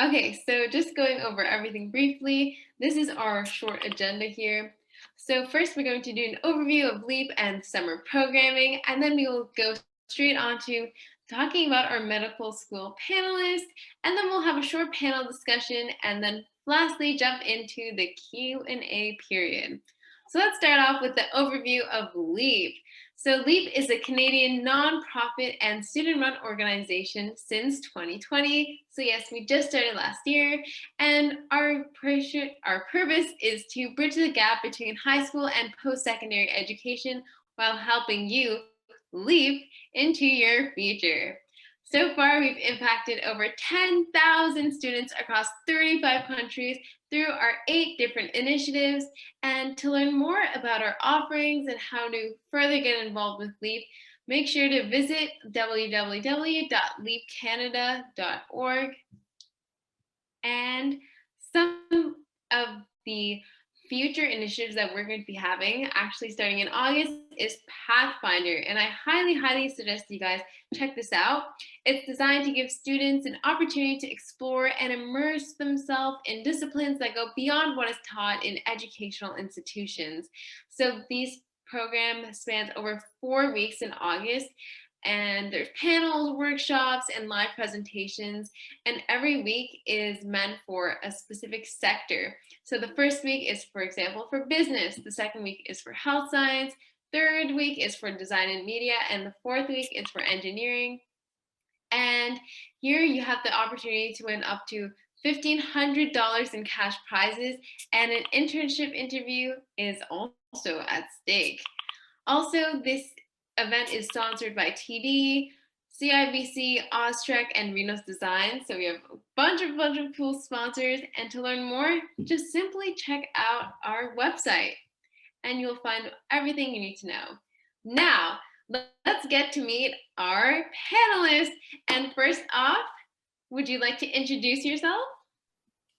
Okay, so just going over everything briefly, this is our short agenda here. So first we're going to do an overview of LEAP and summer programming, and then we will go straight on to talking about our medical school panelists, and then we'll have a short panel discussion, and then lastly jump into the Q&A period. So let's start off with the overview of LEAP. So LEAP is a Canadian nonprofit and student-run organization since 2020. So yes, we just started last year, and our purpose is to bridge the gap between high school and post-secondary education while helping you leap into your future. So far, we've impacted over 10,000 students across 35 countries through our 8 different initiatives. And to learn more about our offerings and how to further get involved with LEAP, make sure to visit www.leapcanada.org. And some of the future initiatives that we're going to be having, actually starting in August, is Pathfinder. And I highly suggest you guys check this out. It's designed to give students an opportunity to explore and immerse themselves in disciplines that go beyond what is taught in educational institutions. So these program spans over 4 weeks in August, and there's panels, workshops, and live presentations, and every week is meant for a specific sector. So the first week is, for example, for business, the second week is for health science, third week is for design and media, and the fourth week is for engineering. And here you have the opportunity to win up to $1,500 in cash prizes, and an internship interview is also at stake. Also, this event is sponsored by TD, CIBC, Austrek, and Renos Design. So we have a bunch of cool sponsors. And to learn more, just simply check out our website and you'll find everything you need to know. Now, let's get to meet our panelists. And first off, would you like to introduce yourself?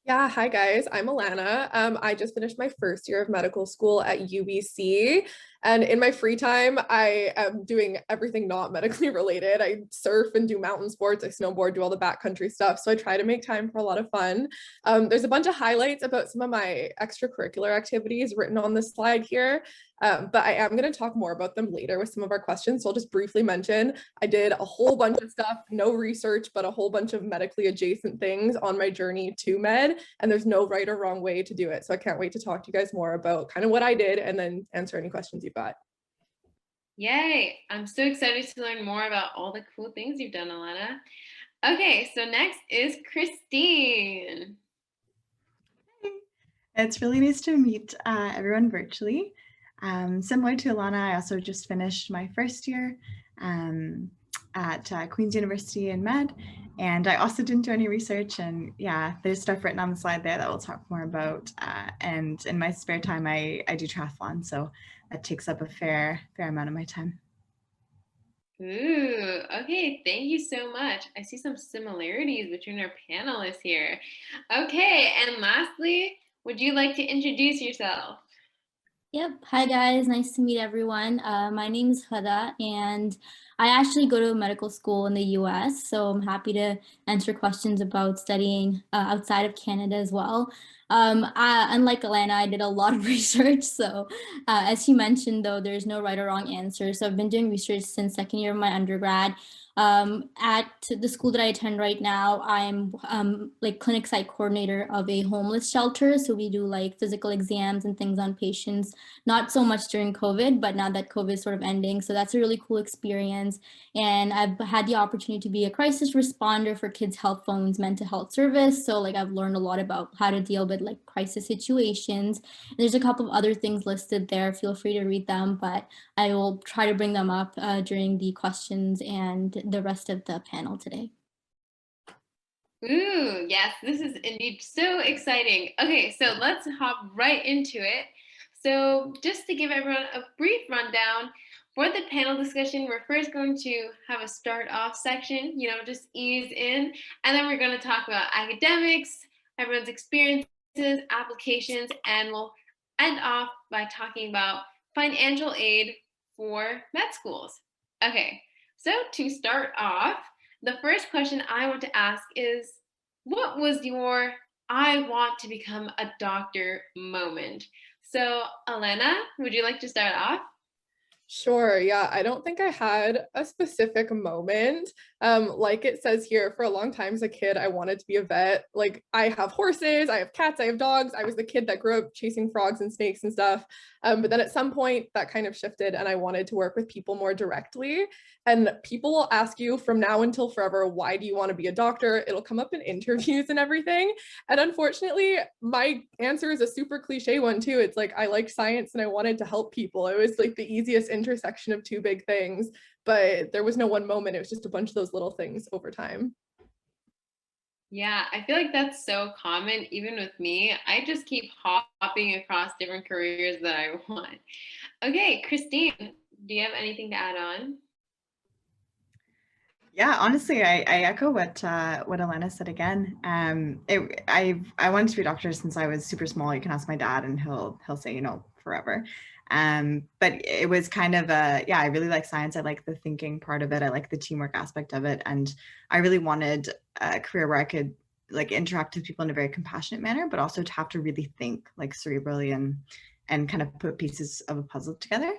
Yeah, hi guys, I'm Alana. I just finished my first year of medical school at UBC, and in my free time, I am doing everything not medically related. I surf and do mountain sports, I snowboard, do all the backcountry stuff, so I try to make time for a lot of fun. There's a bunch of highlights about some of my extracurricular activities written on this slide here, but I am going to talk more about them later with some of our questions, so I'll just briefly mention I did a whole bunch of stuff, no research, but a whole bunch of medically adjacent things on my journey to med. And there's no right or wrong way to do it. So I can't wait to talk to you guys more about kind of what I did and then answer any questions you've got. Yay! I'm so excited to learn more about all the cool things you've done, Alana. Okay, so next is Christine. It's really nice to meet everyone virtually. Similar to Alana, I also just finished my first year at Queen's University in Med, and I also didn't do any research, and yeah, there's stuff written on the slide there that we'll talk more about, and in my spare time I do triathlon, so that takes up a fair amount of my time. Ooh, okay, thank you so much. I see some similarities between our panelists here. Okay, and lastly, would you like to introduce yourself? Yep. Hi, guys. Nice to meet everyone. My name is Huda, and I actually go to medical school in the US, so I'm happy to answer questions about studying outside of Canada as well. Unlike Alana, I did a lot of research. So as you mentioned, though, there's no right or wrong answer. So I've been doing research since second year of my undergrad. At the school that I attend right now, I'm like clinic site coordinator of a homeless shelter. So we do like physical exams and things on patients, not so much during COVID, but now that COVID is sort of ending. So that's a really cool experience. And I've had the opportunity to be a crisis responder for Kids Health Phone's mental health service. So like I've learned a lot about how to deal with like crisis situations. And there's a couple of other things listed there. Feel free to read them, but I will try to bring them up during the questions and the rest of the panel today. Ooh, yes, this is indeed so exciting. Okay, so let's hop right into it. So just to give everyone a brief rundown, for the panel discussion, we're first going to have a start off section, just ease in, and then we're going to talk about academics, everyone's experiences, applications, and we'll end off by talking about financial aid for med schools. Okay, so to start off, the first question I want to ask is, what was your I want to become a doctor moment? So, Elena, would you like to start off? Sure. Yeah. I don't think I had a specific moment. Like it says here, for a long time as a kid, I wanted to be a vet. Like I have horses, I have cats, I have dogs. I was the kid that grew up chasing frogs and snakes and stuff. But then at some point that kind of shifted and I wanted to work with people more directly. And people will ask you from now until forever, why do you want to be a doctor? It'll come up in interviews and everything. And unfortunately, my answer is a super cliche one too. It's like, I like science and I wanted to help people. It was like the easiest intersection of two big things, but there was no one moment. It was just a bunch of those little things over time. Yeah, I feel like that's so common, even with me. I just keep hopping across different careers that I want. Okay, Christine, do you have anything to add on? Yeah, honestly, I echo what Elena said again. I wanted to be a doctor since I was super small. You can ask my dad, and he'll say, forever. But it was kind of I really like science. I like the thinking part of it. I like the teamwork aspect of it, and I really wanted a career where I could like interact with people in a very compassionate manner, but also to have to really think like cerebrally and kind of put pieces of a puzzle together.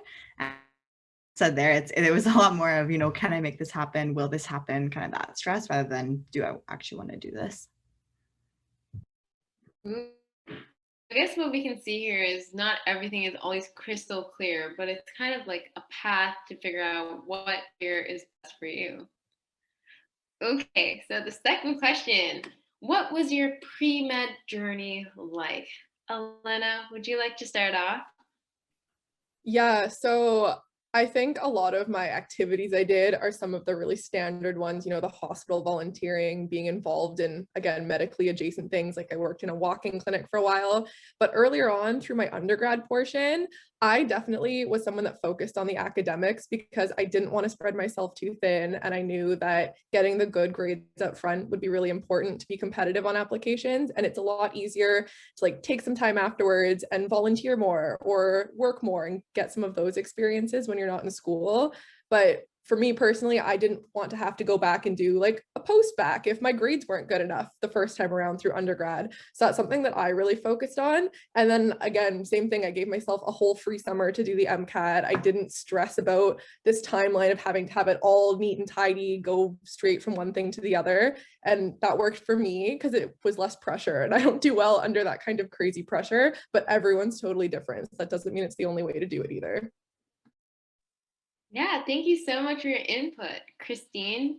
Said there, it was a lot more of, can I make this happen? Will this happen? Kind of that stress rather than do I actually want to do this? I guess what we can see here is not everything is always crystal clear, but it's kind of like a path to figure out what here is best for you. Okay, so the second question, what was your pre-med journey like? Elena, would you like to start off? Yeah, so I think a lot of my activities I did are some of the really standard ones, the hospital volunteering, being involved in, again, medically adjacent things. Like I worked in a walk-in clinic for a while, but earlier on through my undergrad portion, I definitely was someone that focused on the academics because I didn't want to spread myself too thin. And I knew that getting the good grades up front would be really important to be competitive on applications. And it's a lot easier to like take some time afterwards and volunteer more or work more and get some of those experiences when you're not in school. But for me personally, I didn't want to have to go back and do like a post back if my grades weren't good enough the first time around through undergrad. So that's something that I really focused on. And then again, same thing, I gave myself a whole free summer to do the MCAT. I didn't stress about this timeline of having to have it all neat and tidy, go straight from one thing to the other. And that worked for me because it was less pressure. And I don't do well under that kind of crazy pressure, but everyone's totally different. So that doesn't mean it's the only way to do it either. Yeah, thank you so much for your input. Christine?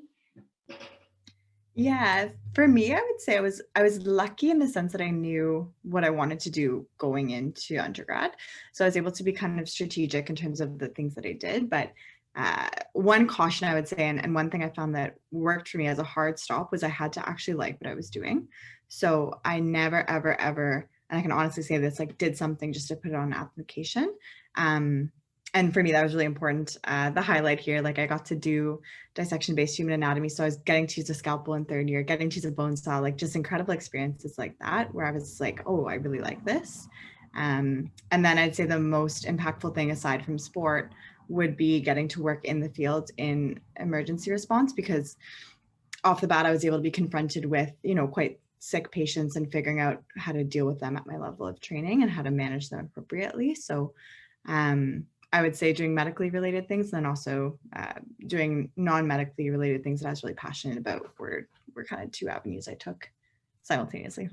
Yeah, for me, I would say I was lucky in the sense that I knew what I wanted to do going into undergrad. So I was able to be kind of strategic in terms of the things that I did. But one caution I would say, and one thing I found that worked for me as a hard stop was I had to actually like what I was doing. So I never, ever, ever, and I can honestly say this, like did something just to put it on an application. And for me, that was really important. The highlight here, like I got to do dissection-based human anatomy. So I was getting to use a scalpel in third year, getting to use a bone saw, like just incredible experiences like that, where I was like, oh, I really like this. And then I'd say the most impactful thing aside from sport would be getting to work in the field in emergency response, because off the bat, I was able to be confronted with, quite sick patients and figuring out how to deal with them at my level of training and how to manage them appropriately. So I would say doing medically related things, and then also doing non-medically related things that I was really passionate about were kind of two avenues I took simultaneously.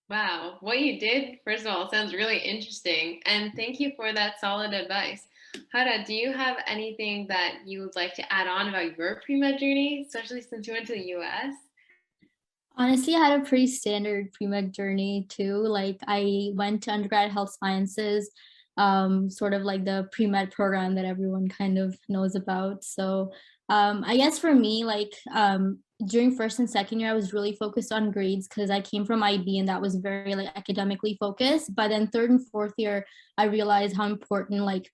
Wow, what you did, first of all, sounds really interesting. And thank you for that solid advice. Huda, do you have anything that you would like to add on about your pre-med journey, especially since you went to the US? Honestly, I had a pretty standard pre-med journey too. Like I went to undergrad health sciences, sort of like the pre-med program that everyone kind of knows about. So I guess for me, like during first and second year, I was really focused on grades because I came from IB and that was very like academically focused. But then third and fourth year, I realized how important like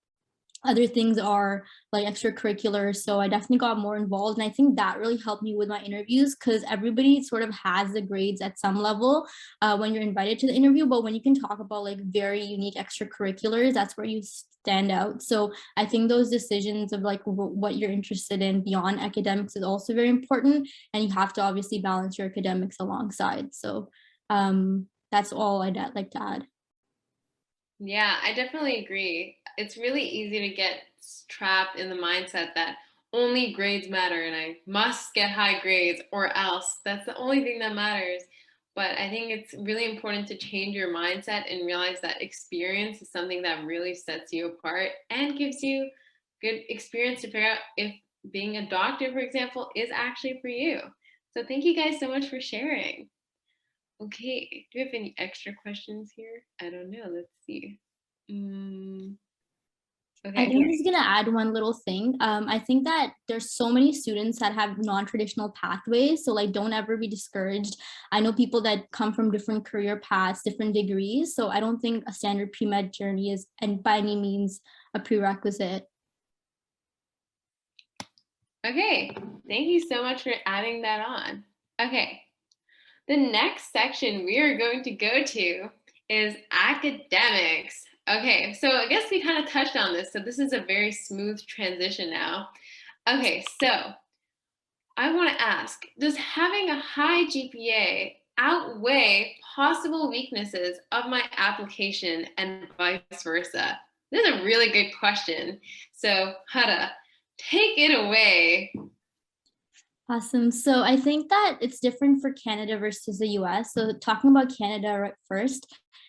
other things are like extracurriculars. So I definitely got more involved. And I think that really helped me with my interviews, because everybody sort of has the grades at some level when you're invited to the interview. But when you can talk about like very unique extracurriculars, that's where you stand out. So I think those decisions of like what you're interested in beyond academics is also very important. And you have to obviously balance your academics alongside. So that's all I'd like to add. Yeah, I definitely agree. It's really easy to get trapped in the mindset that only grades matter and I must get high grades or else. That's the only thing that matters. But I think it's really important to change your mindset and realize that experience is something that really sets you apart and gives you good experience to figure out if being a doctor, for example, is actually for you. So thank you guys so much for sharing. Okay, do you have any extra questions here? I don't know. Let's see. I Okay. think I was gonna add one little thing. I think that there's so many students that have non-traditional pathways, so like don't ever be discouraged. I know people that come from different career paths, different degrees, so I don't think a standard pre-med journey is, and by any means, a prerequisite. Okay, thank you so much for adding that on. Okay, the next section we are going to go to is academics. Okay, so I guess we kind of touched on this, so this is a very smooth transition now. Okay, so I want to ask, does having a high GPA outweigh possible weaknesses of my application and vice versa? This is a really good question. So, Huda, take it away. Awesome. So I think that it's different for Canada versus the US. So talking about Canada right first,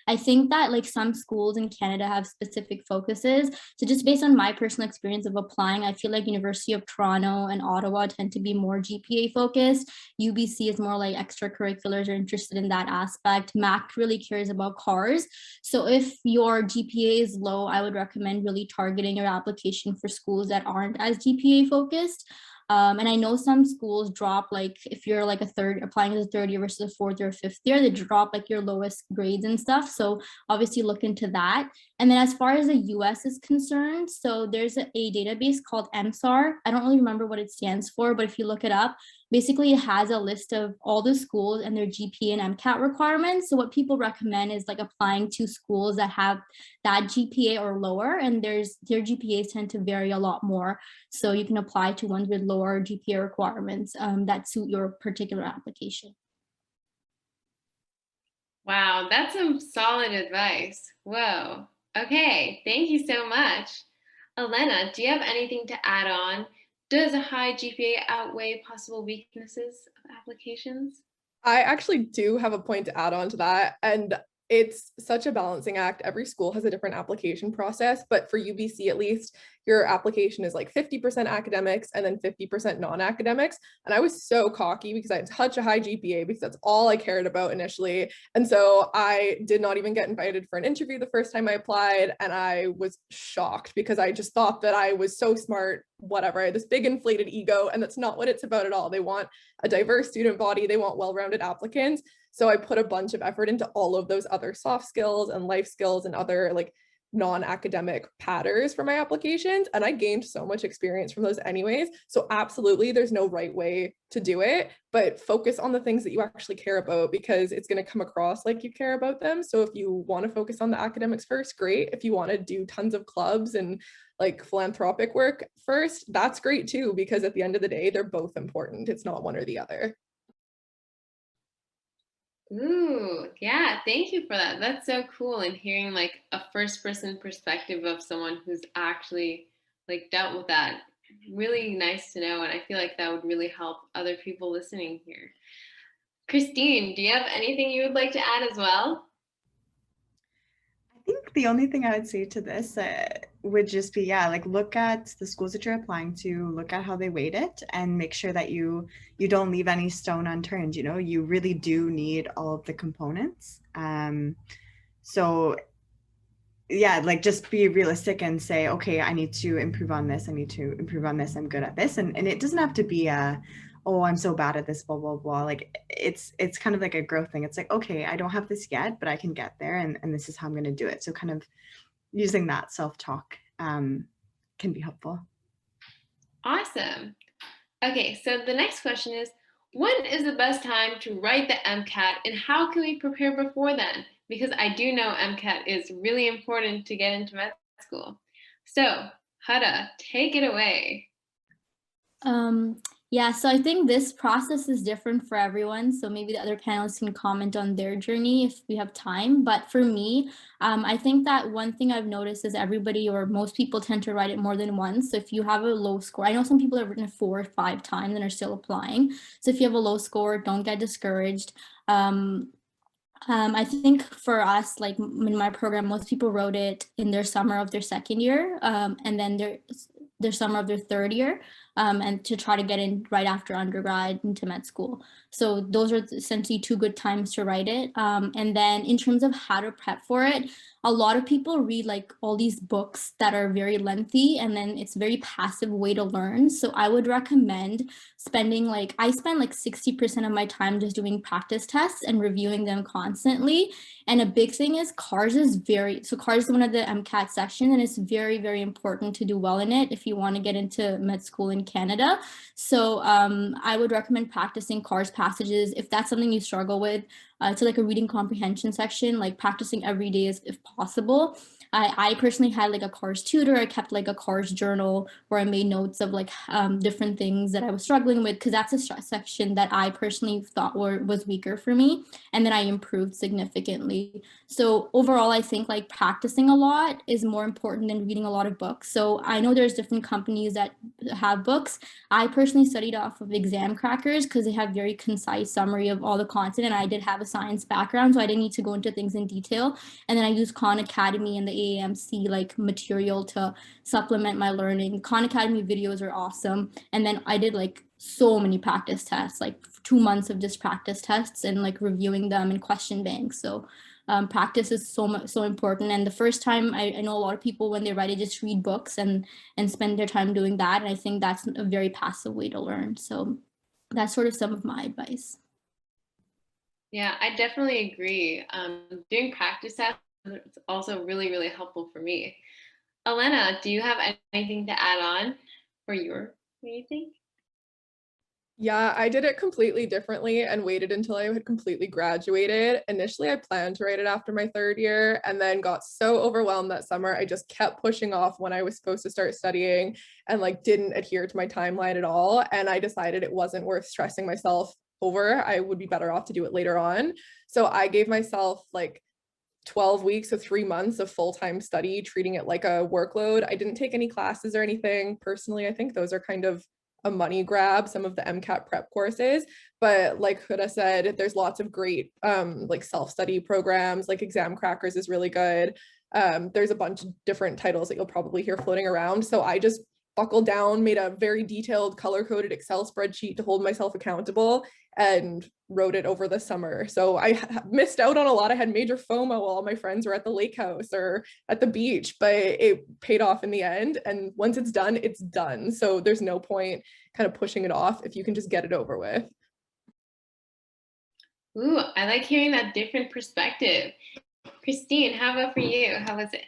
I think that like some schools in Canada have specific focuses. So just based on my personal experience of applying, I feel like University of Toronto and Ottawa tend to be more GPA focused. UBC is more like extracurriculars are interested in that aspect. MAC really cares about cars. So if your GPA is low, I would recommend really targeting your application for schools that aren't as GPA focused. And I know some schools drop, like if you're like applying as a third year versus a fourth or fifth year, they drop like your lowest grades and stuff. So obviously look into that. And then as far as the US is concerned, so there's a database called MSAR. I don't really remember what it stands for, but if you look it up, basically it has a list of all the schools and their GPA and MCAT requirements. So what people recommend is like applying to schools that have that GPA or lower, and their GPAs tend to vary a lot more. So you can apply to ones with lower GPA requirements that suit your particular application. Wow, that's some solid advice. Whoa. Okay, thank you so much. Elena, do you have anything to add on? Does a high GPA outweigh possible weaknesses of applications? I actually do have a point to add on to that. And it's such a balancing act. Every school has a different application process, but for UBC at least, your application is like 50% academics and then 50% non-academics. And I was so cocky because I had such a high GPA because that's all I cared about initially. And so I did not even get invited for an interview the first time I applied. And I was shocked because I just thought that I was so smart, whatever. I had this big inflated ego, and that's not what it's about at all. They want a diverse student body. They want well-rounded applicants. So I put a bunch of effort into all of those other soft skills and life skills and other like non-academic patterns for my applications. And I gained so much experience from those anyways. So absolutely, there's no right way to do it, but focus on the things that you actually care about because it's going to come across like you care about them. So if you want to focus on the academics first, great. If you want to do tons of clubs and like philanthropic work first, that's great too, because at the end of the day, they're both important. It's not one or the other. Ooh, yeah, thank you for that. That's so cool. And hearing like a first person perspective of someone who's actually like dealt with that. Really nice to know. And I feel like that would really help other people listening here. Christine, do you have anything you would like to add as well? I think the only thing I would say to this would just be, yeah, like look at the schools that you're applying to, look at how they weight it, and make sure that you don't leave any stone unturned. You know, you really do need all of the components. So yeah, like just be realistic and say, okay, I need to improve on this. I need to improve on this. I'm good at this. And it doesn't have to be oh, I'm so bad at this, blah, blah, blah. Like it's kind of like a growth thing. It's like, okay, I don't have this yet, but I can get there. And this is how I'm going to do it. So kind of using that self-talk can be helpful. Awesome. Okay, so the next question is, when is the best time to write the MCAT and how can we prepare before then? Because I do know MCAT is really important to get into med school. So, Huda, take it away. Yeah, so I think this process is different for everyone. So maybe the other panelists can comment on their journey if we have time. But for me, I think that one thing I've noticed is everybody or most people tend to write it more than once. So if you have a low score, I know some people have written it 4 or 5 times and are still applying. So if you have a low score, don't get discouraged. I think for us, like in my program, most people wrote it in their summer of their second year, and then their summer of their third year, and to try to get in right after undergrad into med school. So those are essentially 2 good times to write it. And then in terms of how to prep for it, a lot of people read like all these books that are very lengthy, and then it's a very passive way to learn. So I would recommend spending I spend like 60% of my time just doing practice tests and reviewing them constantly. And a big thing is CARS is CARS is one of the MCAT section, and it's very, very important to do well in it if you want to get into med school in Canada. So I would recommend practicing CARS passages if that's something you struggle with. To like a reading comprehension section, like practicing every day if possible. I personally had like a CARS tutor. I kept like a CARS journal where I made notes of like different things that I was struggling with, because that's a section that I personally thought was weaker for me, and then I improved significantly. So overall, I think like practicing a lot is more important than reading a lot of books. So I know there's different companies that have books. I personally studied off of Exam Crackers because they have very concise summary of all the content, and I did have a science background, so I didn't need to go into things in detail. And then I used Khan Academy and the AAMC like material to supplement my learning. Khan Academy videos are awesome. And then I did like so many practice tests, like 2 months of just practice tests and like reviewing them in question banks. So practice is so important. And the first time, I know a lot of people when they write it just read books and spend their time doing that. And I think that's a very passive way to learn. So that's sort of some of my advice. Yeah, I definitely agree. Doing practice tests is also really, really helpful for me. Elena, do you have anything to add on for your think? Yeah, I did it completely differently and waited until I had completely graduated. Initially, I planned to write it after my 3rd year and then got so overwhelmed that summer. I just kept pushing off when I was supposed to start studying and like didn't adhere to my timeline at all. And I decided it wasn't worth stressing myself over. I would be better off to do it later on. So I gave myself like 12 weeks or 3 months of full-time study, treating it like a workload. I didn't take any classes or anything. Personally, I think those are kind of a money grab, some of the MCAT prep courses, but like Huda said, there's lots of great like self-study programs, like Exam Crackers is really good. There's a bunch of different titles that you'll probably hear floating around. So I just buckled down, made a very detailed color-coded Excel spreadsheet to hold myself accountable, and wrote it over the summer. So I missed out on a lot. I had major FOMO while all my friends were at the lake house or at the beach, but it paid off in the end. And once it's done, it's done. So there's no point kind of pushing it off if you can just get it over with. Ooh, I like hearing that different perspective. Christine, how about for you? How was it?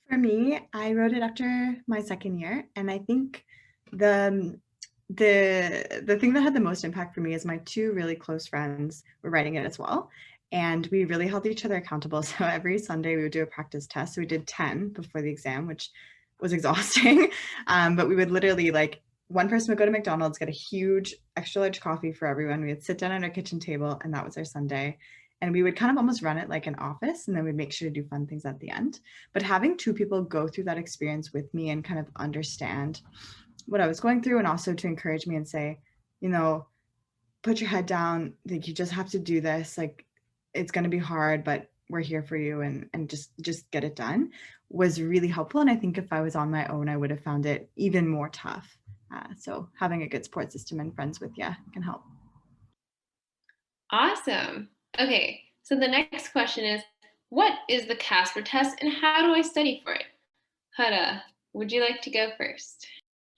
For me, I wrote it after my 2nd year, and I think the thing that had the most impact for me is my 2 really close friends were writing it as well, and we really held each other accountable. So every Sunday we would do a practice test. So we did 10 before the exam, which was exhausting, but we would literally like one person would go to McDonald's, get a huge extra large coffee for everyone. We would sit down at our kitchen table, and that was our Sunday. And we would kind of almost run it like an office, and then we'd make sure to do fun things at the end. But having 2 people go through that experience with me and kind of understand what I was going through, and also to encourage me and say, you know, put your head down, like you just have to do this, like it's going to be hard, but we're here for you, and just get it done, was really helpful. And I think if I was on my own, I would have found it even more tough. So having a good support system and friends with you can help. Awesome. Okay, so the next question is, what is the CASPER test and how do I study for it? Huda, would you like to go first?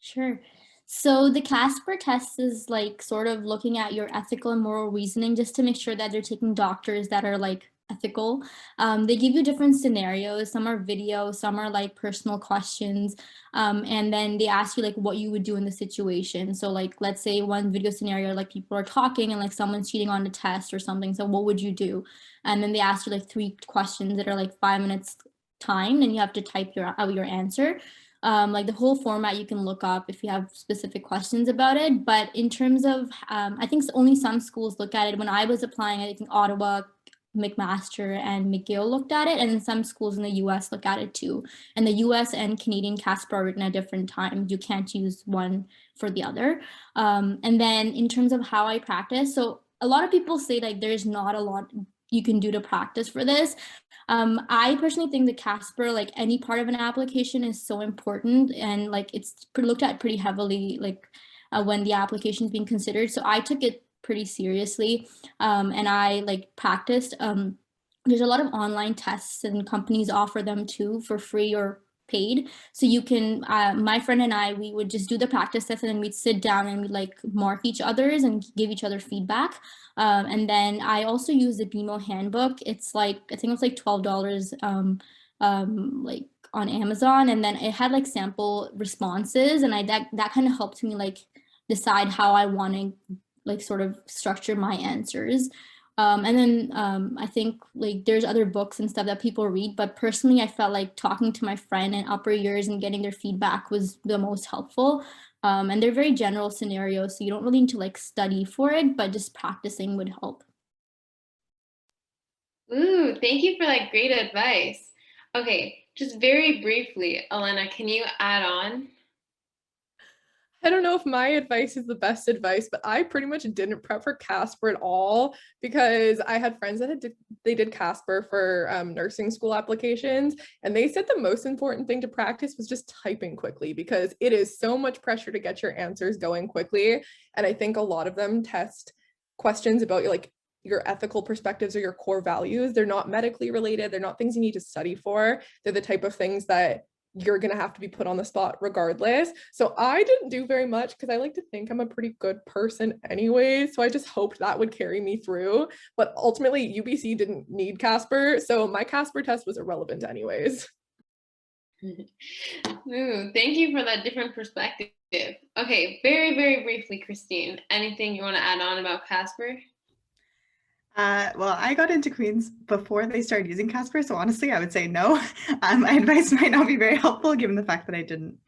Sure. So the CASPER test is like sort of looking at your ethical and moral reasoning just to make sure that they're taking doctors that are like ethical. They give you different scenarios. Some are video, some are like personal questions. And then they ask you like what you would do in the situation. So like, let's say one video scenario, like people are talking and like someone's cheating on the test or something. So what would you do? And then they ask you like 3 questions that are like 5 minutes time, and you have to type out your answer. Like the whole format you can look up if you have specific questions about it. But in terms of, I think only some schools look at it. When I was applying, I think Ottawa, McMaster, and McGill looked at it, and then some schools in the US look at it too. And the US and Canadian CASPR are written at different times. You can't use one for the other. And then in terms of how I practice, so a lot of people say like there's not a lot you can do to practice for this. I personally think that CASPR, like any part of an application, is so important, and like it's looked at pretty heavily, like when the application is being considered. So I took it pretty seriously, and I like practiced. There's a lot of online tests, and companies offer them too for free or paid. So you can, my friend and I, we would just do the practice test, and then we'd sit down and we'd like mark each other's and give each other feedback. And then I also use the BMO handbook. It's like, I think it's like $12 like on Amazon. And then it had like sample responses, and that kind of helped me like decide how I want to like sort of structure my answers. And then I think like there's other books and stuff that people read, but personally I felt like talking to my friend in upper years and getting their feedback was the most helpful. And they're very general scenarios, so you don't really need to like study for it, but just practicing would help. Ooh, thank you for like great advice. Okay, just very briefly, Elena, can you add on? I don't know if my advice is the best advice, but I pretty much didn't prep for CASPR at all because I had friends that they did CASPR for nursing school applications, and they said the most important thing to practice was just typing quickly, because it is so much pressure to get your answers going quickly. And I think a lot of them test questions about your ethical perspectives or your core values. They're not medically related. They're not things you need to study for. They're the type of things that you're going to have to be put on the spot regardless. So I didn't do very much because I like to think I'm a pretty good person anyway. So I just hoped that would carry me through. But ultimately, UBC didn't need CASPR. So my CASPR test was irrelevant anyways. Ooh, thank you for that different perspective. Okay, very, very briefly, Christine, anything you want to add on about CASPR? Well, I got into Queen's before they started using CASPR, so honestly, I would say no. My advice might not be very helpful given the fact that I didn't,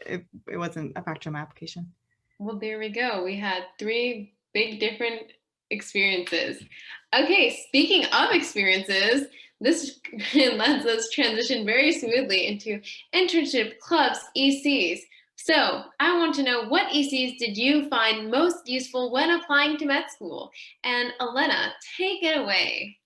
it wasn't a factor in my application. Well, there we go. We had 3 big different experiences. Okay, speaking of experiences, this lets us transition very smoothly into internship, clubs, ECs. So I want to know, what ECs did you find most useful when applying to med school? And Elena, take it away.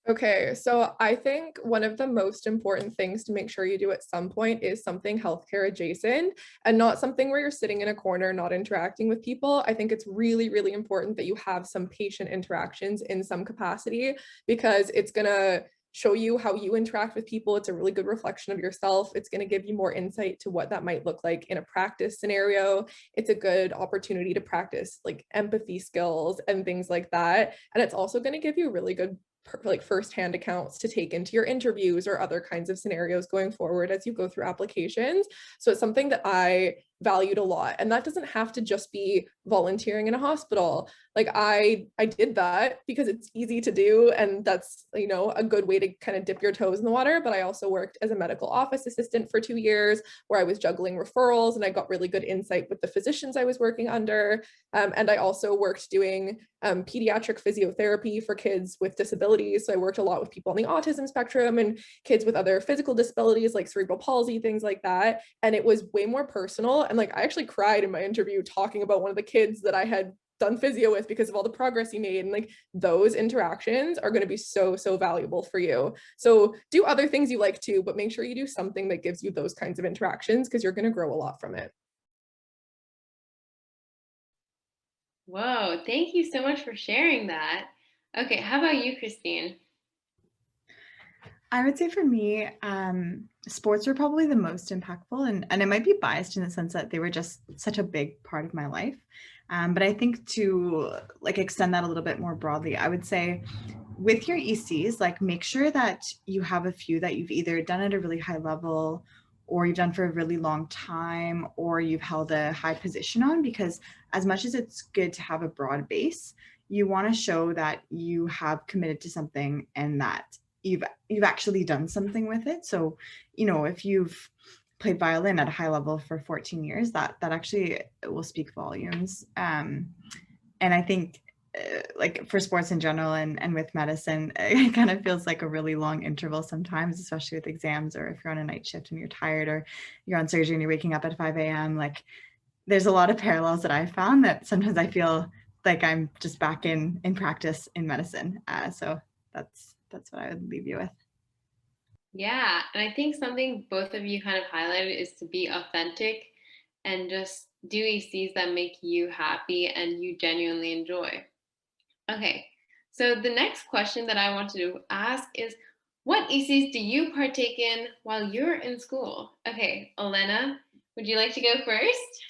Okay, so I think one of the most important things to make sure you do at some point is something healthcare adjacent, and not something where you're sitting in a corner, not interacting with people. I think it's really, really important that you have some patient interactions in some capacity, because it's gonna show you how you interact with people. It's a really good reflection of yourself. It's going to give you more insight to what that might look like in a practice scenario. It's a good opportunity to practice like empathy skills and things like that. And it's also going to give you really good like firsthand accounts to take into your interviews or other kinds of scenarios going forward as you go through applications. So it's something that I valued a lot. And that doesn't have to just be volunteering in a hospital. Like I did that because it's easy to do, and that's, you know, a good way to kind of dip your toes in the water. But I also worked as a medical office assistant for 2 years, where I was juggling referrals, and I got really good insight with the physicians I was working under. And I also worked doing pediatric physiotherapy for kids with disabilities. So I worked a lot with people on the autism spectrum and kids with other physical disabilities like cerebral palsy, things like that. And it was way more personal. And like I actually cried in my interview talking about one of the kids that I had done physio with because of all the progress he made. And like those interactions are going to be so valuable for you. So do other things you like to, but make sure you do something that gives you those kinds of interactions, because you're going to grow a lot from it. Whoa, thank you so much for sharing that. Okay, how about you, Christine? I would say for me, sports were probably the most impactful, and it might be biased in the sense that they were just such a big part of my life. But I think to like extend that a little bit more broadly, I would say with your ECs, like make sure that you have a few that you've either done at a really high level or you've done for a really long time, or you've held a high position on, because as much as it's good to have a broad base, you want to show that you have committed to something and that you've actually done something with it. So, you know, if you've played violin at a high level for 14 years, that actually will speak volumes. And I think like for sports in general and with medicine, it kind of feels like a really long interval sometimes, especially with exams, or if you're on a night shift and you're tired, or you're on surgery and you're waking up at 5 a.m. Like there's a lot of parallels that I found that sometimes I feel like I'm just back in practice in medicine. So that's what I would leave you with. Yeah, and I think something both of you kind of highlighted is to be authentic and just do ECs that make you happy and you genuinely enjoy. Okay, so the next question that I wanted to ask is, what ECs do you partake in while you're in school? Okay, Elena, would you like to go first?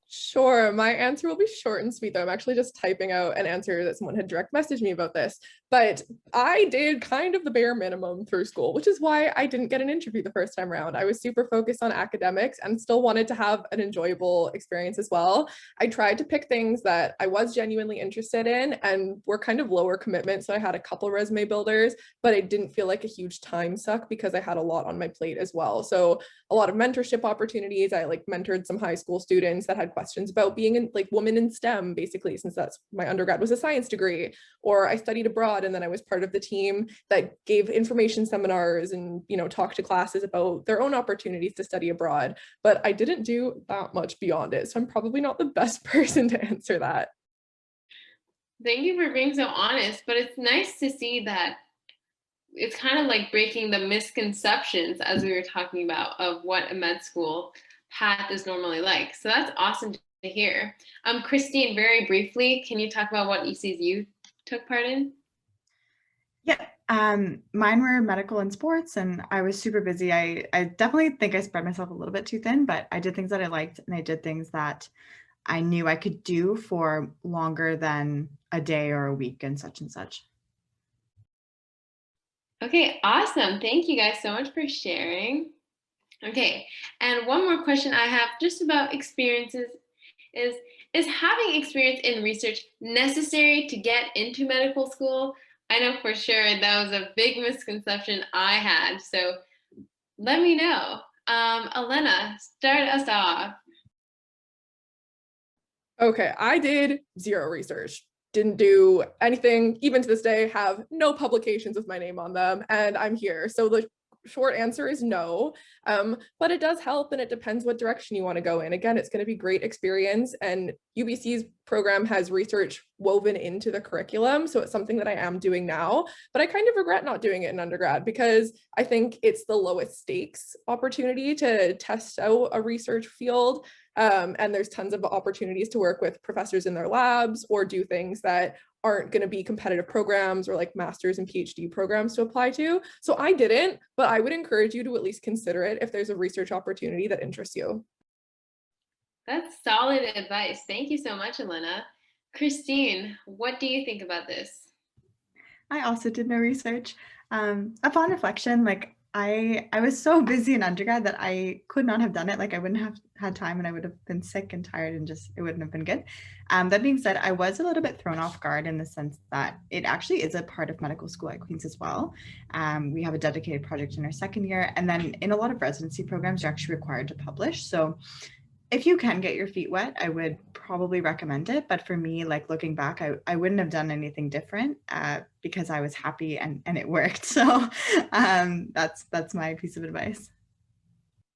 Sure, my answer will be short and sweet though. I'm actually just typing out an answer that someone had direct messaged me about this, but I did kind of the bare minimum through school, which is why I didn't get an interview the first time around. I was super focused on academics and still wanted to have an enjoyable experience as well. I tried to pick things that I was genuinely interested in and were kind of lower commitment. So I had a couple resume builders, but it didn't feel like a huge time suck because I had a lot on my plate as well. So a lot of mentorship opportunities. I like mentored some high school students that had questions about being in like women in STEM, basically, since that's my undergrad was a science degree, or I studied abroad and then I was part of the team that gave information seminars and, you know, talked to classes about their own opportunities to study abroad. But I didn't do that much beyond it. So I'm probably not the best person to answer that. Thank you for being so honest, but it's nice to see that it's kind of like breaking the misconceptions, as we were talking about, of what a med school path is normally like. So that's awesome to hear. Christine, very briefly, can you talk about what ECs you took part in? Yeah, mine were medical and sports, and I was super busy. I definitely think I spread myself a little bit too thin, but I did things that I liked, and I did things that I knew I could do for longer than a day or a week and such and such. Okay, awesome. Thank you guys so much for sharing. Okay, and one more question I have just about experiences is having experience in research necessary to get into medical school? I know for sure that was a big misconception I had. So let me know. Elena, start us off. Okay, I did zero research. Didn't do anything, even to this day, have no publications with my name on them, and I'm here. So the short answer is no, but it does help, and it depends what direction you want to go in. Again, it's going to be great experience, and UBC's program has research woven into the curriculum, so it's something that I am doing now, but I kind of regret not doing it in undergrad because I think it's the lowest stakes opportunity to test out a research field. And there's tons of opportunities to work with professors in their labs or do things that aren't going to be competitive programs or like master's and PhD programs to apply to. So I didn't, but I would encourage you to at least consider it if there's a research opportunity that interests you. That's solid advice. Thank you so much, Elena. Christine, what do you think about this? I also did no research. Upon reflection, like I was so busy in undergrad that I could not have done it. Like I wouldn't have had time and I would have been sick and tired and just, it wouldn't have been good. That being said, I was a little bit thrown off guard in the sense that it actually is a part of medical school at Queen's as well. We have a dedicated project in our second year. And then in a lot of residency programs, you're actually required to publish. So if you can get your feet wet, I would probably recommend it. But for me, like looking back, I wouldn't have done anything different because I was happy and it worked. So that's my piece of advice.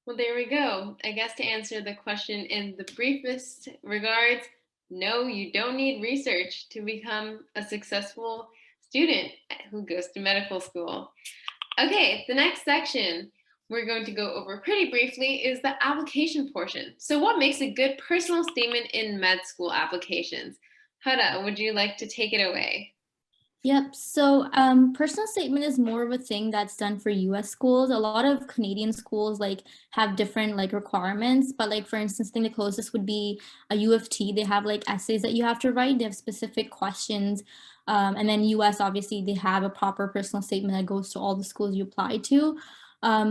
Well, there we go. I guess to answer the question in the briefest regards, no, you don't need research to become a successful student who goes to medical school. Okay, the next section we're going to go over pretty briefly is the application portion. So what makes a good personal statement in med school applications? Huda, would you like to take it away? Yep. So personal statement is more of a thing that's done for US schools. A lot of Canadian schools like have different like requirements, but like for instance, I think the closest would be a U of T. They have like essays that you have to write. They have specific questions. And then US, obviously, they have a proper personal statement that goes to all the schools you apply to.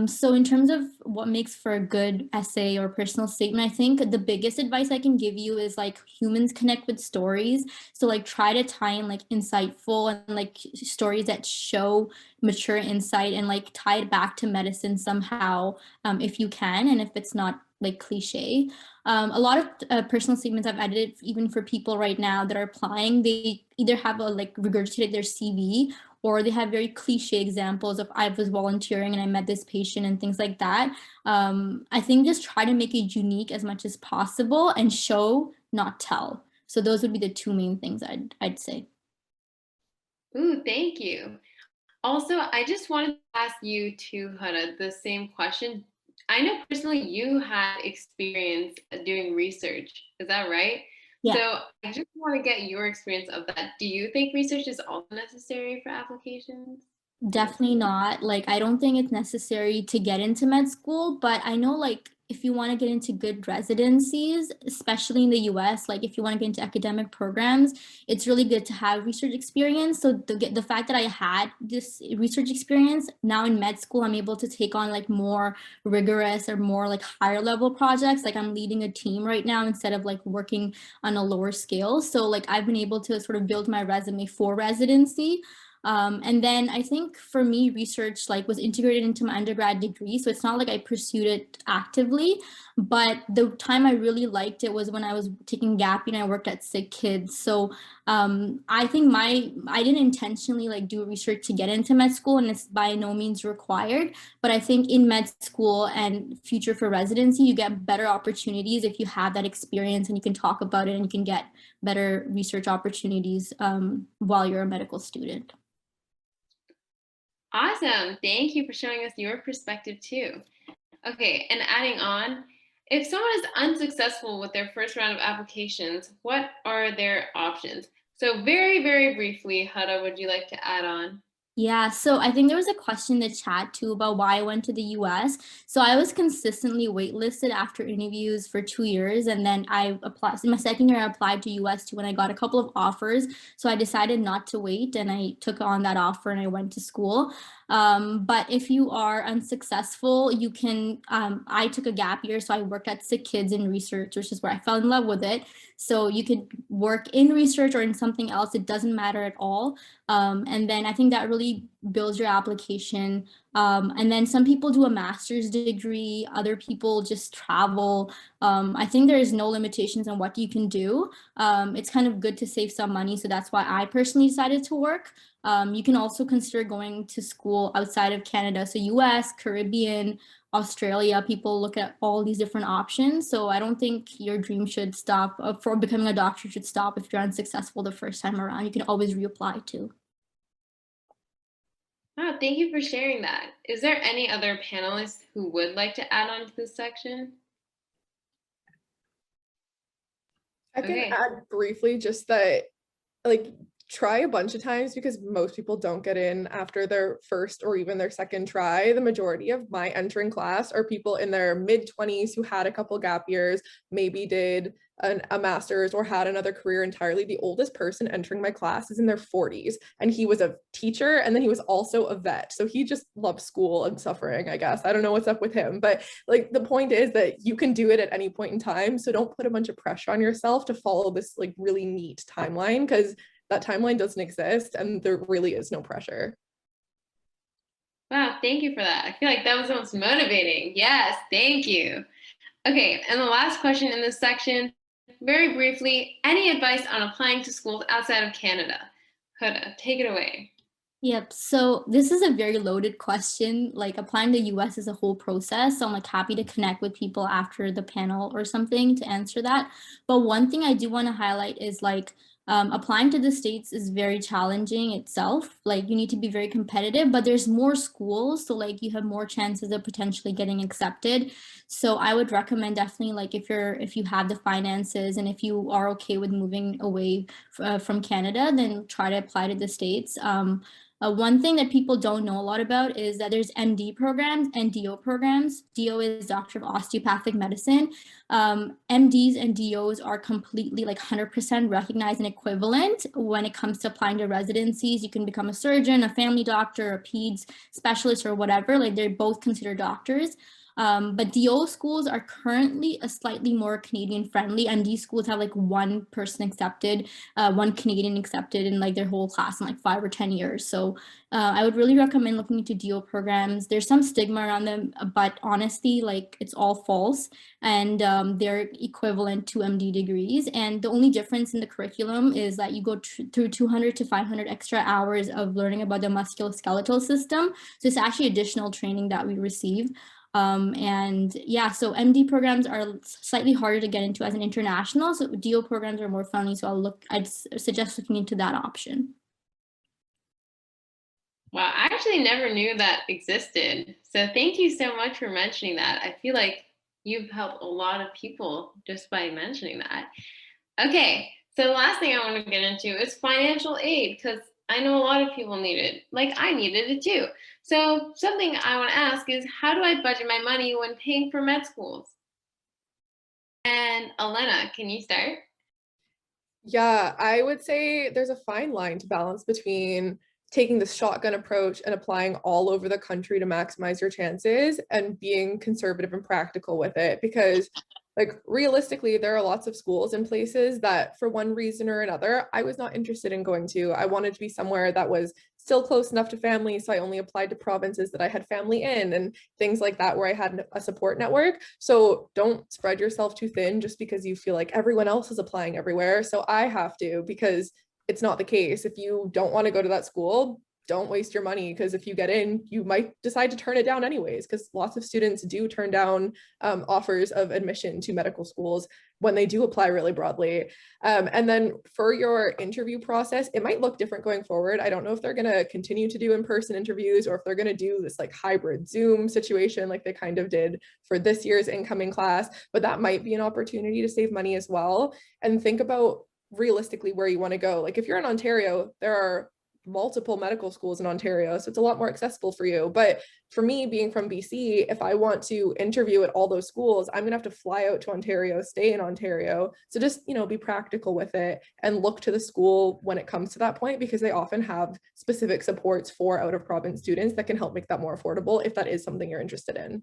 So in terms of what makes for a good essay or personal statement, I think the biggest advice I can give you is like humans connect with stories. So like try to tie in like insightful and like stories that show mature insight and like tie it back to medicine somehow, if you can, and if it's not like cliche. A lot of personal statements I've edited even for people right now that are applying, they either have a like regurgitate their CV, or they have very cliche examples of I was volunteering and I met this patient and things like that. I think just try to make it unique as much as possible and show, not tell. So those would be the two main things I'd say. Ooh, thank you. Also, I just wanted to ask you too, Huda, the same question. I know personally you had experience doing research. Is that right? Yeah. So I just want to get your experience of that. Do you think research is also necessary for applications? Definitely not. Like, I don't think it's necessary to get into med school, but I know like if you want to get into good residencies, especially in the US, like if you want to get into academic programs, it's really good to have research experience. So the fact that I had this research experience now in med school, I'm able to take on like more rigorous or more like higher level projects. Like I'm leading a team right now instead of like working on a lower scale. So like I've been able to sort of build my resume for residency. And then I think for me, research like was integrated into my undergrad degree. So it's not like I pursued it actively, but the time I really liked it was when I was taking gap and I worked at Sick Kids. So I think I didn't intentionally like do research to get into med school, and it's by no means required. But I think in med school and future for residency, you get better opportunities if you have that experience and you can talk about it and you can get better research opportunities while you're a medical student. Awesome. Thank you for showing us your perspective too. Okay, and adding on, if someone is unsuccessful with their first round of applications, what are their options? So very, very briefly, Huda, would you like to add on? Yeah, so I think there was a question in the chat too about why I went to the US. So I was consistently waitlisted after interviews for 2 years, and then I applied in my second year. I applied to US too, and I got a couple of offers. So I decided not to wait, and I took on that offer and I went to school. But if you are unsuccessful, you can. I took a gap year, so I worked at Sick Kids in research, which is where I fell in love with it. So you could work in research or in something else. It doesn't matter at all. And then I think that really builds your application. And then some people do a master's degree, other people just travel. I think there is no limitations on what you can do. It's kind of good to save some money. So that's why I personally decided to work. You can also consider going to school outside of Canada. So US, Caribbean, Australia, people look at all these different options. So I don't think your dream should stop for becoming a doctor should stop if you're unsuccessful the first time around. You can always reapply too. Oh, thank you for sharing that. Is there any other panelists who would like to add on to this section? I can Okay. add briefly just that, like, try a bunch of times because most people don't get in after their first or even their second try. The majority of my entering class are people in their mid-20s who had a couple gap years, maybe did a master's or had another career entirely. The oldest person entering my class is in their 40s, and he was a teacher and then he was also a vet. So he just loves school and suffering, I guess. I don't know what's up with him, but like the point is that you can do it at any point in time. So don't put a bunch of pressure on yourself to follow this like really neat timeline, because that timeline doesn't exist and there really is no pressure. Wow, thank you for that. I feel like that was the most motivating. Yes, thank you. Okay, and the last question in this section, very briefly, any advice on applying to schools outside of Canada? Huda, take it away. Yep. So this is a very loaded question. Like applying to US is a whole process. So I'm like happy to connect with people after the panel or something to answer that. But one thing I do want to highlight is like Applying to the States is very challenging itself. Like you need to be very competitive, but there's more schools. So like you have more chances of potentially getting accepted. So I would recommend definitely like if you have the finances and if you are okay with moving away from Canada, then try to apply to the States. One thing that people don't know a lot about is that there's MD programs and DO programs. DO is Doctor of Osteopathic Medicine. MDs and DOs are completely like 100% recognized and equivalent when it comes to applying to residencies. You can become a surgeon, a family doctor, a peds specialist, or whatever. Like they're both considered doctors. But DO schools are currently a slightly more Canadian friendly. MD schools have like one person accepted, one Canadian accepted in like their whole class in like 5 or 10 years. So I would really recommend looking into DO programs. There's some stigma around them, but honestly, like it's all false, and they're equivalent to MD degrees. And the only difference in the curriculum is that you go through 200 to 500 extra hours of learning about the musculoskeletal system. So it's actually additional training that we receive. And yeah, so MD programs are slightly harder to get into as an international. So DO programs are more friendly. So I'd suggest looking into that option. Wow, I actually never knew that existed. So thank you so much for mentioning that. I feel like you've helped a lot of people just by mentioning that. Okay, so the last thing I want to get into is financial aid, because I know a lot of people need it. Like I needed it too. So something I want to ask is, how do I budget my money when paying for med schools? And Elena, can you start? Yeah, I would say there's a fine line to balance between taking the shotgun approach and applying all over the country to maximize your chances and being conservative and practical with it. Because like realistically, there are lots of schools and places that for one reason or another, I was not interested in going to. I wanted to be somewhere that was still close enough to family. So I only applied to provinces that I had family in and things like that, where I had a support network. So don't spread yourself too thin just because you feel like everyone else is applying everywhere. So I have to, because it's not the case. If you don't want to go to that school, don't waste your money, because if you get in, you might decide to turn it down anyways, because lots of students do turn down offers of admission to medical schools when they do apply really broadly. And then for your interview process, it might look different going forward. I don't know if they're going to continue to do in-person interviews or if they're going to do this like hybrid Zoom situation like they kind of did for this year's incoming class, but that might be an opportunity to save money as well. And think about realistically where you want to go. Like if you're in Ontario, there are multiple medical schools in Ontario, so it's a lot more accessible for you. But for me, being from BC, if I want to interview at all those schools, I'm gonna have to fly out to Ontario, stay in Ontario. So just, you know, be practical with it and look to the school when it comes to that point, because they often have specific supports for out of province students that can help make that more affordable if that is something you're interested in.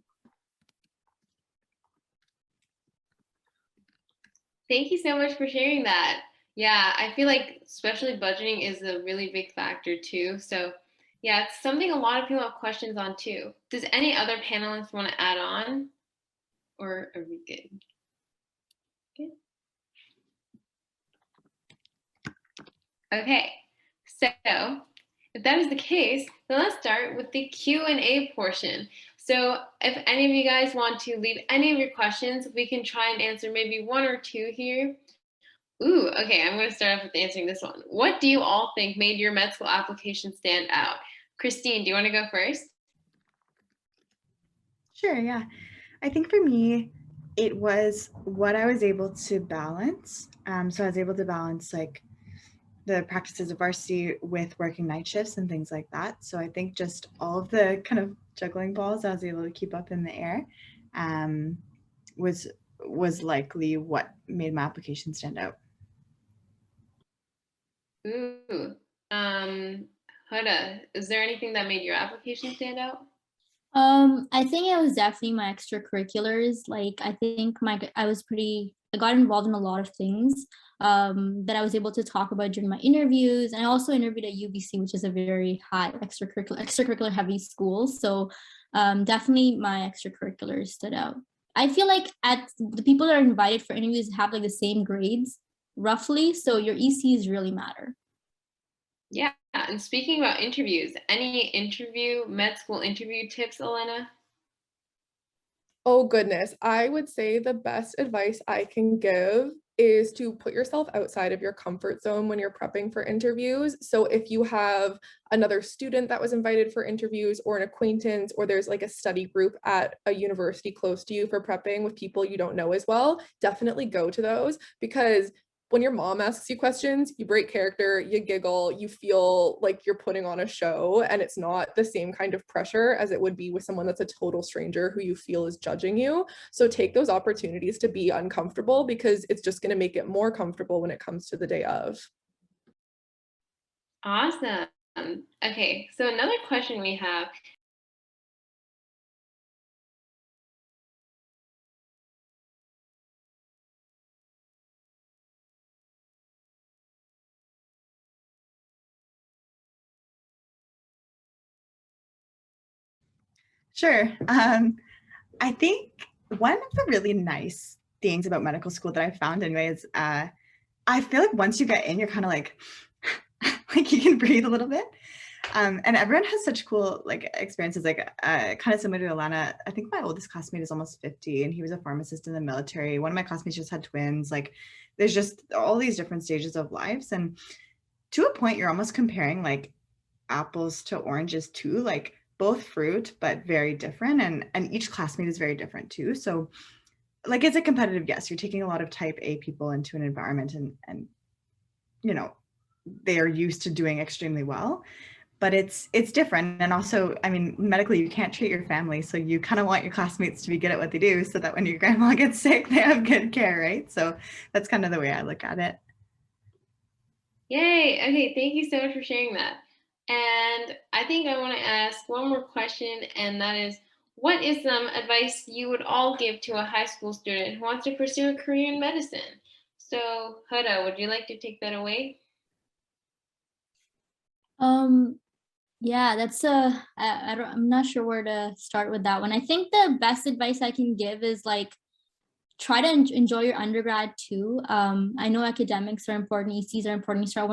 Thank you so much for sharing that. Yeah, I feel like especially budgeting is a really big factor too. So yeah, it's something a lot of people have questions on too. Does any other panelists want to add on, or are we good? Good. Okay, so if that is the case, then let's start with the Q&A portion. So if any of you guys want to leave any of your questions, we can try and answer maybe one or two here. Ooh, okay, I'm going to start off with answering this one. What do you all think made your med school application stand out? Christine, do you want to go first? Sure, yeah. I think for me, it was what I was able to balance. So I was able to balance like the practices of varsity with working night shifts and things like that. So I think just all of the kind of juggling balls I was able to keep up in the air was likely what made my application stand out. Ooh, Huda, is there anything that made your application stand out? I think it was definitely my extracurriculars. Like I think I got involved in a lot of things that I was able to talk about during my interviews. And I also interviewed at UBC, which is a very high extracurricular heavy school. So definitely my extracurriculars stood out. I feel like at the people that are invited for interviews have like the same grades roughly. So your ECs really matter. Yeah, and speaking about interviews, any med school interview tips, Elena? Oh goodness, I would say the best advice I can give is to put yourself outside of your comfort zone when you're prepping for interviews. So if you have another student that was invited for interviews, or an acquaintance, or there's like a study group at a university close to you for prepping with people you don't know as well, definitely go to those, because when your mom asks you questions, you break character, you giggle, you feel like you're putting on a show, and it's not the same kind of pressure as it would be with someone that's a total stranger who you feel is judging you. So take those opportunities to be uncomfortable, because it's just going to make it more comfortable when it comes to the day of. Awesome. Okay, so another question we have. Sure. I think one of the really nice things about medical school that I found anyways, I feel like once you get in, you're kind of like, like you can breathe a little bit. And everyone has such cool like experiences, like kind of similar to Alana. I think my oldest classmate is almost 50 and he was a pharmacist in the military. One of my classmates just had twins. Like there's just all these different stages of lives. And to a point, you're almost comparing like apples to oranges too, like both fruit, but very different. And each classmate is very different too. So like it's a competitive, yes, you're taking a lot of type A people into an environment and you know, they are used to doing extremely well, but it's different. And also, I mean, medically, you can't treat your family. So you kind of want your classmates to be good at what they do so that when your grandma gets sick, they have good care, right? So that's kind of the way I look at it. Yay. Okay, thank you so much for sharing that. And I think I want to ask one more question, and that is, what is some advice you would all give to a high school student who wants to pursue a career in medicine? So, Huda, would you like to take that away? Um, yeah, that's I don't, I'm not sure where to start with that one. I think the best advice I can give is like try to enjoy your undergrad too. I know academics are important, ECs are important. You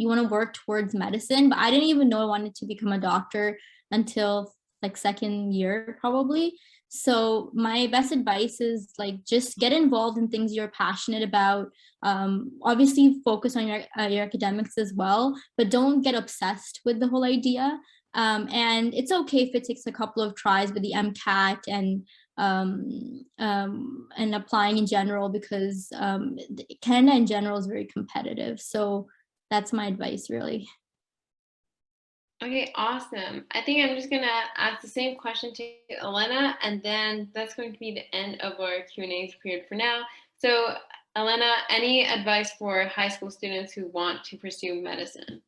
want to work towards medicine, but I didn't even know I wanted to become a doctor until like second year probably. So my best advice is like just get involved in things you're passionate about. Obviously focus on your academics as well, but don't get obsessed with the whole idea. And it's okay if it takes a couple of tries with the MCAT and applying in general, because Canada in general is very competitive. So that's my advice, really. Okay, awesome. I think I'm just gonna ask the same question to Elena, and then that's going to be the end of our Q&A period for now. So, Elena, any advice for high school students who want to pursue medicine?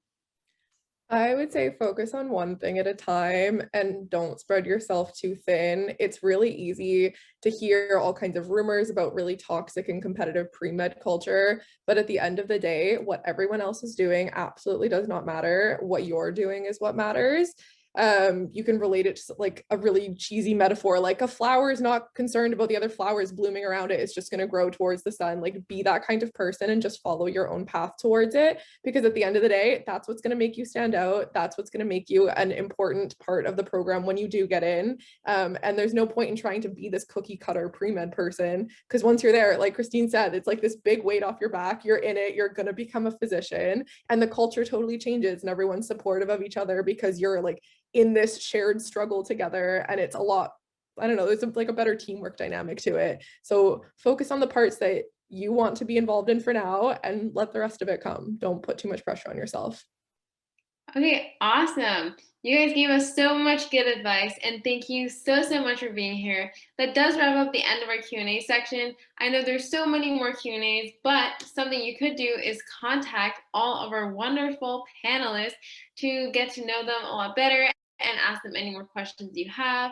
I would say focus on one thing at a time and don't spread yourself too thin. It's really easy to hear all kinds of rumors about really toxic and competitive pre-med culture, but at the end of the day, what everyone else is doing absolutely does not matter. What you're doing is what matters. You can relate it to like a really cheesy metaphor, like a flower is not concerned about the other flowers blooming around it. It's just going to grow towards the sun. Like be that kind of person and just follow your own path towards it, because at the end of the day, that's what's going to make you stand out. That's what's going to make you an important part of the program when you do get in. And there's no point in trying to be this cookie cutter pre-med person, because once you're there, like Christine said, it's like this big weight off your back. You're in it, you're going to become a physician, and the culture totally changes and everyone's supportive of each other because you're like in this shared struggle together. And it's a lot, I don't know, there's like a better teamwork dynamic to it. So focus on the parts that you want to be involved in for now and let the rest of it come. Don't put too much pressure on yourself. Okay, awesome. You guys gave us so much good advice, and thank you so much for being here. That does wrap up the end of our Q&A section. I know there's so many more Q&As, but something you could do is contact all of our wonderful panelists to get to know them a lot better and ask them any more questions you have.